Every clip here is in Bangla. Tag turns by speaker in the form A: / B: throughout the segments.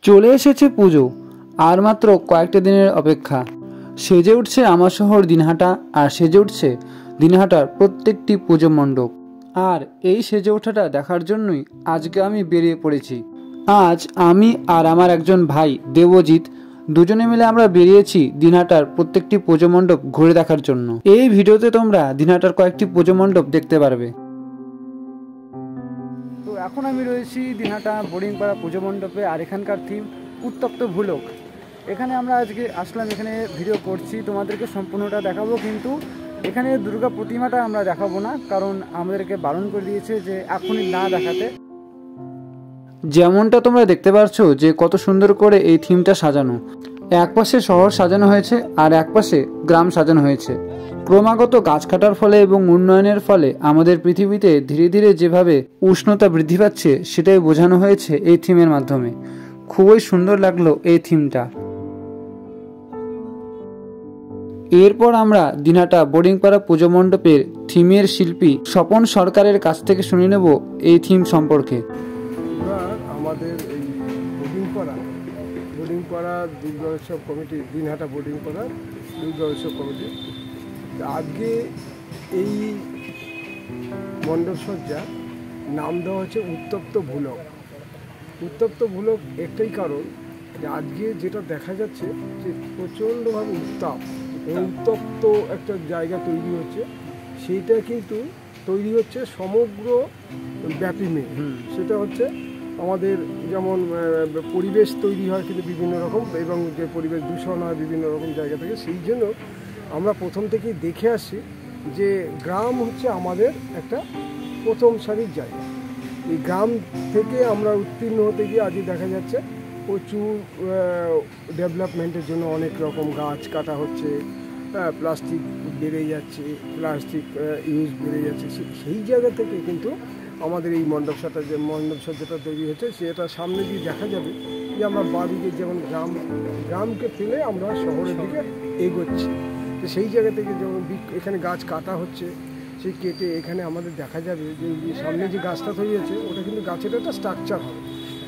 A: চলে এসেছে পুজো, আর মাত্র কয়েকটা দিনের অপেক্ষা। সেজে উঠছে আমার শহর দিনহাটা, আর সেজে উঠছে দিনহাটার প্রত্যেকটি পুজো মণ্ডপ। আর এই সেজে ওঠাটা দেখার জন্যই আজকে আমি বেরিয়ে পড়েছি। আজ আমি আর আমার একজন ভাই দেবজিৎ দুজনে মিলে আমরা বেরিয়েছি দিনহাটার প্রত্যেকটি পুজো মণ্ডপ ঘুরে দেখার জন্য। এই ভিডিওতে তোমরা দিনহাটার কয়েকটি পুজো মণ্ডপ দেখতে পারবে। তো এখন আমি রয়েছি দিনহাটা বোরিংপাড়া পুজো মণ্ডপে, আর এখানকার থিম উত্তপ্ত ভুলক। এখানে আমরা আজকে আসলাম, এখানে ভিডিও করছি, তোমাদেরকে সম্পূর্ণটা দেখাবো, কিন্তু এখানে দুর্গা প্রতিমাটা আমরা দেখাবো না, কারণ আমাদেরকে বারণ করে দিয়েছে যে এখনই না দেখাতে। যেমনটা তোমরা দেখতে পাচ্ছ যে কত সুন্দর করে এই থিমটা সাজানো। এক পাশে শহর সাজানো হয়েছে আর এক পাশে গ্রাম সাজানো হয়েছে। ক্রমাগত গাছ কাটার ফলে এবং উন্নয়নের ফলে আমাদের পৃথিবীতে ধীরে ধীরে যেভাবে উষ্ণতা বৃদ্ধি পাচ্ছে সেটাই বোঝানো হয়েছে এই থিমের মাধ্যমে। খুবই সুন্দর লাগলো এই থিমটা। এরপর আমরা দিনহাটা বোরিংপাড়া পুজো মণ্ডপের থিমের শিল্পী স্বপন সরকারের কাছ থেকে শুনে নেব এই থিম সম্পর্কে।
B: আমাদের এই বোরিংপাড়া দুর্গা উৎসব কমিটি, দিনহাটা বোরিংপাড়া দুর্গা উৎসব কমিটি আজকে এই মণ্ডপসজ্জা নাম দেওয়া হচ্ছে উত্তপ্ত ভুলক। উত্তপ্ত ভুলক একটাই কারণ যে আজকে যেটা দেখা যাচ্ছে যে প্রচণ্ডভাবে উত্তপ্ত একটা জায়গা তৈরি হচ্ছে, সেইটা কিন্তু তৈরি হচ্ছে সমগ্র ব্যাপী মেয়ে। সেটা হচ্ছে আমাদের যেমন পরিবেশ তৈরি হয় কিন্তু বিভিন্ন রকম, এবং যে পরিবেশ দূষণ হয় বিভিন্ন রকম জায়গা থেকে। সেই জন্য আমরা প্রথম থেকেই দেখে আসছি যে গ্রাম হচ্ছে আমাদের একটা প্রথম সারির জায়গা। এই গ্রাম থেকে আমরা উত্তীর্ণ হতে গিয়ে আজকে দেখা যাচ্ছে প্রচুর ডেভেলপমেন্টের জন্য অনেক রকম গাছ কাটা হচ্ছে, প্লাস্টিক বেড়ে যাচ্ছে, প্লাস্টিক ইউজ বেড়ে যাচ্ছে। সেই জায়গা থেকে কিন্তু আমাদের এই মণ্ডপসজ্জাটা তৈরি হচ্ছে। সেটা সামনে দিয়ে দেখা যাবে যে আমরা বাদিকে যেমন গ্রামকে ফেলে আমরা শহরের দিকে এগোচ্ছি। তো সেই জায়গা থেকে যেমন এখানে গাছ কাটা হচ্ছে, সেই কেটে এখানে আমাদের দেখা যাবে যে সামনে যে গাছটা তৈরি হচ্ছে ওটা কিন্তু গাছের একটা স্ট্রাকচার হবে,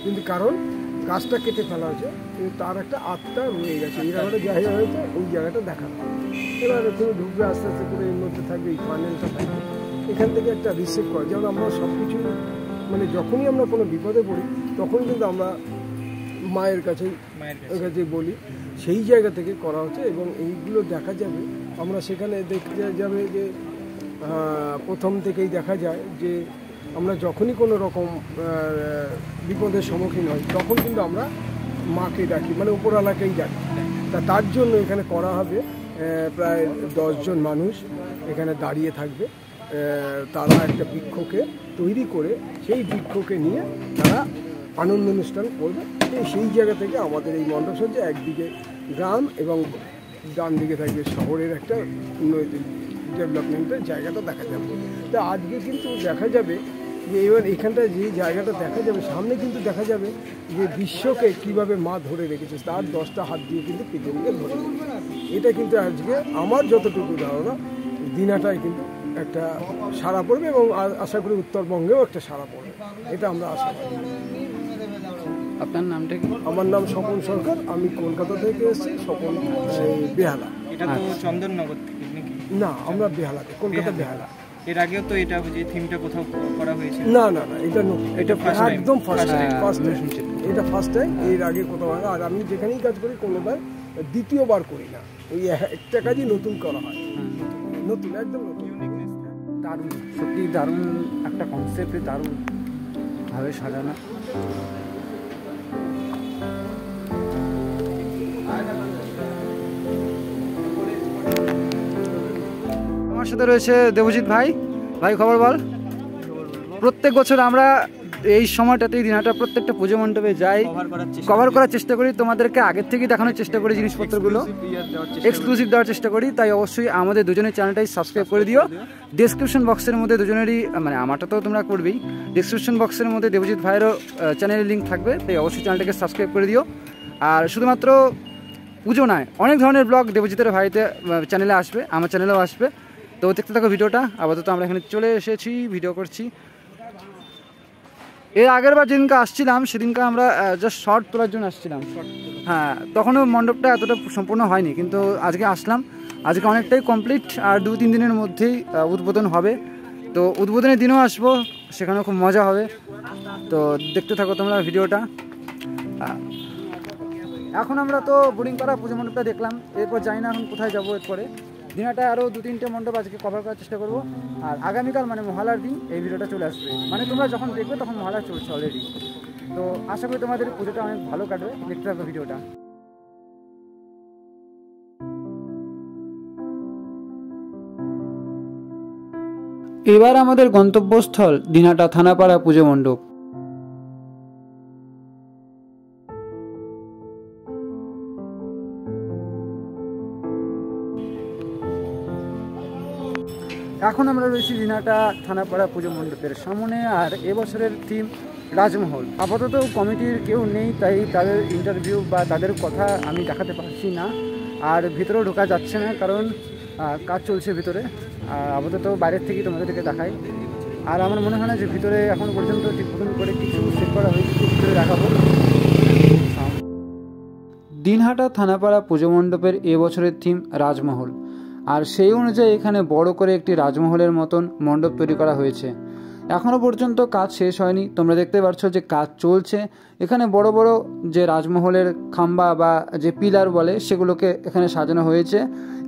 B: কিন্তু কারণ গাছটা কেটে ফেলা হয়েছে কিন্তু তার একটা আত্মা রয়ে গেছে। এই একটা জায়গা হয়েছে, ওই জায়গাটা দেখানো হবে। এবার তুমি ঢুকবে আস্তে আস্তে করে, এর মধ্যে থাকবে এই প্যানেলটা থাকবে, এখান থেকে একটা রিসিভ করে। যেমন আমরা সব কিছু মানে যখনই আমরা কোনো বিপদে পড়ি তখন কিন্তু আমরা মায়ের কাছে বলি, সেই জায়গা থেকে করা হচ্ছে। এবং এইগুলো দেখা যাবে, আমরা সেখানে দেখতে যাবে যে প্রথম থেকেই দেখা যায় যে আমরা যখনই কোনো রকম বিপদের সম্মুখীন হই তখন কিন্তু আমরা মাকে ডাকি, মানে উপরওয়ালাকেই ডাকি। তার জন্য এখানে করা হবে প্রায় 10 জন মানুষ এখানে দাঁড়িয়ে থাকবে। তারা একটা বৃক্ষকে তৈরি করে সেই বৃক্ষকে নিয়ে তারা আনন্দ অনুষ্ঠান করবে। সেই জায়গা থেকে আমাদের এই মণ্ডপসজ্জা একদিকে গ্রাম এবং ডান দিকে থাকবে শহরের একটা উন্নতি ডেভেলপমেন্টের জায়গাটা দেখা যাবে। তা আজকে কিন্তু দেখা যাবে যে এবার এখানটায় যে জায়গাটা দেখা যাবে, সামনে কিন্তু দেখা যাবে যে বিশ্বকে কিভাবে মা ধরে রেখেছে, তার 10টা হাত দিয়ে কিন্তু পৃথিবীকে ধরে রেখেছে। এটা কিন্তু আজকে আমার যতটুকু ধারণা দিনহাটায় কিন্তু একটা সাড়া পড়বে, এবং আশা করি উত্তরবঙ্গেও একটা সাড়া পড়বে, এটা আমরা আশা করি।
A: আপনার নামটা কি?
B: আমার নাম স্বপন সরকার, আমি কলকাতা থেকে এসেছি, স্বপন বেহালা।
C: এটা তো চন্দননগর থেকে নাকি?
B: না, আমরা বেহালাতে, কলকাতা বেহালা।
C: এর আগেও তো এটা যে থিমটা কোথাও করা হয়েছে?
B: না, এটা নতুন, এটা একদম ফার্স্ট টাইম। এটা ফার্স্ট টাইম, এর আগে কোথাও হয় না। আর আমি যেখানেই কাজ করি কোনোবার দ্বিতীয়বার করি না, ওই একটা কাজই নতুন করা হয়, নতুন, একদম নতুন।
A: দারুণ, সত্যি দারুণ একটা কনসেপ্টে দারুণ ভাবে সাজানো। আমার সাথে রয়েছে দেবজিৎ ভাই। খবর বল। প্রত্যেক বছর আমরা এই সময়টাতেই দিনহাটা প্রত্যেকটা পুজো মণ্ডপে যাই, কভার করার চেষ্টা করি, তোমাদেরকে আগের থেকেই দেখানোর চেষ্টা করি, জিনিসপত্রগুলো এক্সক্লুসিভ দেওয়ার চেষ্টা করি। তাই অবশ্যই আমাদের দুজনের চ্যানেলটাই সাবস্ক্রাইব করে দিও। ডেসক্রিপশন বক্সের মধ্যে দুজনেরই, মানে আমারটা তো তোমরা করবেই, ডেসক্রিপশন বক্সের মধ্যে দেবজিৎ ভাইয়েরও চ্যানেলের লিঙ্ক থাকবে, তাই অবশ্যই চ্যানেলটাকে সাবস্ক্রাইব করে দিও। আর শুধুমাত্র পুজো নয়, অনেক ধরনের ব্লগ দেবজিতের ভাইতে চ্যানেলে আসবে, আমার চ্যানেলেও আসবে। তো দেখতে থাকো ভিডিওটা। আপাতত আমরা এখানে চলে এসেছি, ভিডিও করছি। এর আগের বার যেদিনকে আসছিলাম সেদিনকে আমরা জাস্ট শর্ট তোলার জন্য আসছিলাম। হ্যাঁ, তখনও মণ্ডপটা এতটা সম্পূর্ণ হয়নি, কিন্তু আজকে আসলাম, আজকে অনেকটাই কমপ্লিট। আর 2-3 দিনের মধ্যেই উদ্বোধন হবে। তো উদ্বোধনের দিনও আসবো, সেখানেও খুব মজা হবে। তো দেখতে থাকো তোমরা ভিডিওটা। এখন আমরা তো বোরিংপাড়া পুজো মণ্ডপটা দেখলাম, এরপর জানি না এখন কোথায় যাবো। এরপরে দিনাটায় আরও 2-3টে মণ্ডপ আজকে কভার করার চেষ্টা করবো। আর আগামীকাল মানে মহালয়ার দিন এই ভিডিওটা চলে আসবে, মানে তোমরা যখন দেখবে তখন মহালয়া চলছে অলরেডি। তো আশা করি তোমাদের পুজোটা অনেক ভালো কাটবে, দেখতে থাকবে ভিডিওটা। এবার আমাদের গন্তব্যস্থল দিনাটা থানাপাড়া পুজো মণ্ডপ। এখন আমরা রয়েছি দিনাটা থানাপাড়া পুজো মণ্ডপের সামনে। আর এবছরের থিম রাজমহল। আপাতত কমিটির কেউ নেই, তাই তাদের ইন্টারভিউ বা তাদের কথা আমি দেখাতে পারছি না। আর ভিতরেও ঢোকা যাচ্ছে না, কারণ কাজ চলছে ভিতরে। আপাতত বাইরের থেকেই তোমাদেরকে দেখাই। আর আমার মনে হয় না যে ভিতরে এখন পর্যন্ত ঠিকমতন করে কিছু সেট করা হয়েছে, ভিতরে দেখাবো। দিনহাটা থানাপাড়া পুজো মণ্ডপের এবছরের থিম রাজমহল। আর সেই অনুযায়ী এখানে বড় করে একটি রাজমহলের মতন মণ্ডপ তৈরি করা হয়েছে। এখনও পর্যন্ত কাজ শেষ হয়নি, তোমরা দেখতে পাচ্ছ যে কাজ চলছে। এখানে বড় বড় যে রাজমহলের খাম্বা বা যে পিলার বলে সেগুলোকে এখানে সাজানো হয়েছে।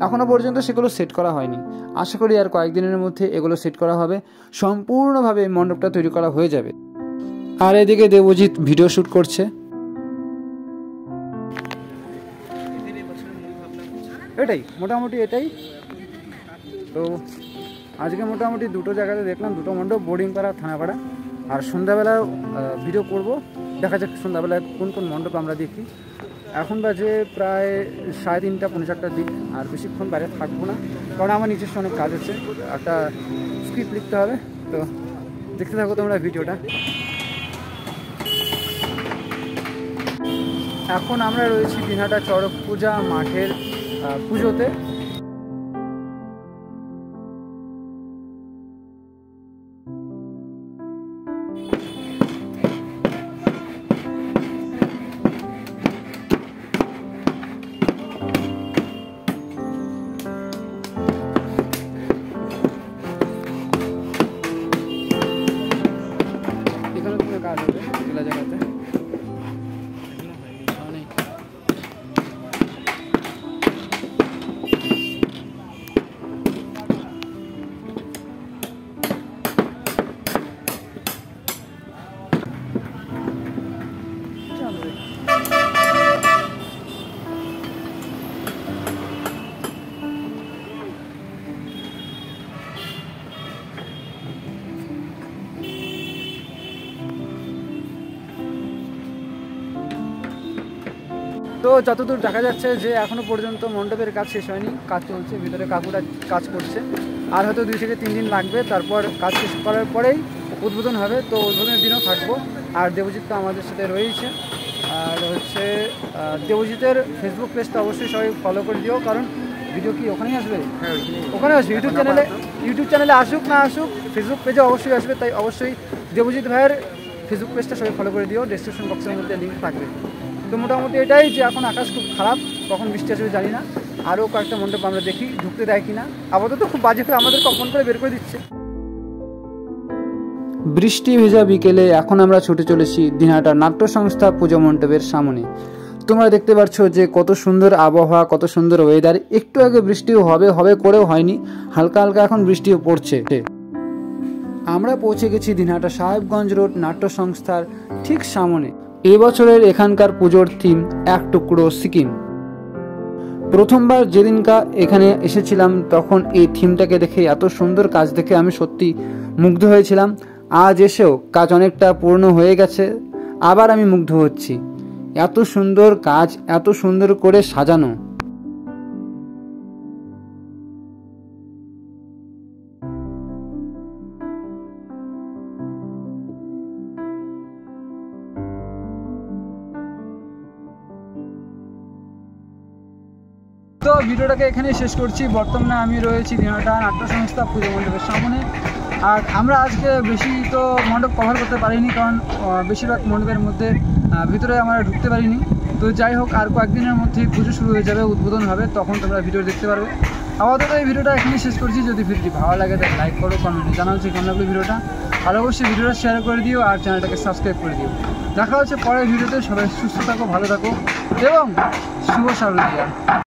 A: এখনও পর্যন্ত সেগুলো সেট করা হয়নি। আশা করি আর কয়েকদিনের মধ্যে এগুলো সেট করা হবে, সম্পূর্ণভাবে এই মণ্ডপটা তৈরি করা হয়ে যাবে। আর এদিকে দেবজিৎ ভিডিও শ্যুট করছে। এটাই মোটামুটি এটাই তো। আজকে মোটামুটি 2টো জায়গাতে দেখলাম, 2টো মণ্ডপ, বোরিংপাড়া থানাপাড়া। আর সন্ধ্যাবেলা ভিডিও করব, দেখা যাক সন্ধ্যাবেলায় কোন কোন মণ্ডপ আমরা দেখি। এখন বাজে প্রায় 3:30 পৌনে 4টার দিক। আর বেশিক্ষণ বাইরে থাকবো না, কারণ আমার নিজস্ব অনেক কাজ আছে, একটা স্ক্রিপ্ট লিখতে হবে। তো দেখতে থাকো তোমরা ভিডিওটা। এখন আমরা রয়েছি দিনহাটা চড়ক পূজা মাঠের পুজোতে। এখানে কোনো কাজ হবে খোলা জায়গাতে। তো যতদূর দেখা যাচ্ছে যে এখনও পর্যন্ত মণ্ডপের কাজ শেষ হয়নি, কাজ চলছে, ভিতরে কাকুরা কাজ করছে। আর হয়তো 2 থেকে 3 দিন লাগবে, তারপর কাজ শেষ করার পরেই উদ্বোধন হবে। তো উদ্বোধনের দিনও থাকবো। আর দেবজিৎ তো আমাদের সাথে রয়েছে। আর হচ্ছে দেবজিতের ফেসবুক পেজটা অবশ্যই সবাই ফলো করে দিও, কারণ ভিডিও কি ওখানেই আসবে? ওখানে আসবে। ইউটিউব চ্যানেলে আসুক না আসুক, ফেসবুক পেজে অবশ্যই আসবে। তাই অবশ্যই দেবজিৎ ভাইয়ের ফেসবুক পেজটা সবাই ফলো করে দিও, ডেসক্রিপশন বক্সের মধ্যে লিঙ্ক থাকবে। তো মোটামুটি এটাই, যে এখন আকাশ খুব খারাপ, কখন বৃষ্টি আসবে জানি না। আরও কয়েকটা মণ্ডপ আমরা দেখি ঢুকতে দেয় কিনা। আপাতত খুব বাজে হয়ে আমাদের কখন করে বের করে দিচ্ছে। বৃষ্টি ভেজা বিকেলে এখন আমরা ছুটে চলেছি দিনহাটা নাট্য সংস্থা পুজো মণ্ডপের সামনে। তোমরা দেখতে পাচ্ছ যে কত সুন্দর আবহাওয়া, কত সুন্দর ওয়েদার। একটু আগে বৃষ্টিও হবে করেও হয়নি, হালকা হালকা এখন বৃষ্টিও পড়ছে। আমরা পৌঁছে গেছি দিনহাটা সাহেবগঞ্জ রোড নাট্য সংস্থার ঠিক সামনে। এবছরের এখানকার পুজোর থিম এক টুকরো সিকিম। প্রথমবার যেদিনকা এখানে এসেছিলাম তখন এই থিমটাকে দেখে, এত সুন্দর কাজ দেখে আমি সত্যি মুগ্ধ হয়েছিলাম। আজ এসেও কাজ অনেকটা পূর্ণ হয়ে গেছে, আবার আমি মুগ্ধ হচ্ছি। এত সুন্দর কাজ, এত সুন্দর করে সাজানো। তো ভিডিওটাকে এখানে শেষ করছি। বর্তমানে আমি রয়েছি দিনহাটা নাট্য সংস্থা পুজো মণ্ডপের সামনে। আর আমরা আজকে বেশি তো মণ্ডপ কভার করতে পারিনি, কারণ বেশিরভাগ মণ্ডপের মধ্যে ভিতরে আমরা ঢুকতে পারিনি। তো যাই হোক, আর কয়েকদিনের মধ্যেই পুজো শুরু হয়ে যাবে, উদ্বোধন হবে, তখন তোমরা ভিডিও দেখতে পারবে। আপাতত এই ভিডিওটা এখানেই শেষ করছি। যদি ভিডিওটি ভালো লাগে তাহলে লাইক করো, কমেন্টে জানাও যে কেমন লাগলো ভিডিওটা। আর অবশ্যই ভিডিওটা শেয়ার করে দিও আর চ্যানেলটাকে সাবস্ক্রাইব করে দিও। দেখা হচ্ছে পরের ভিডিওতে। সবাই সুস্থ থাকো, ভালো থাকো এবং শুভ শারদীয়া।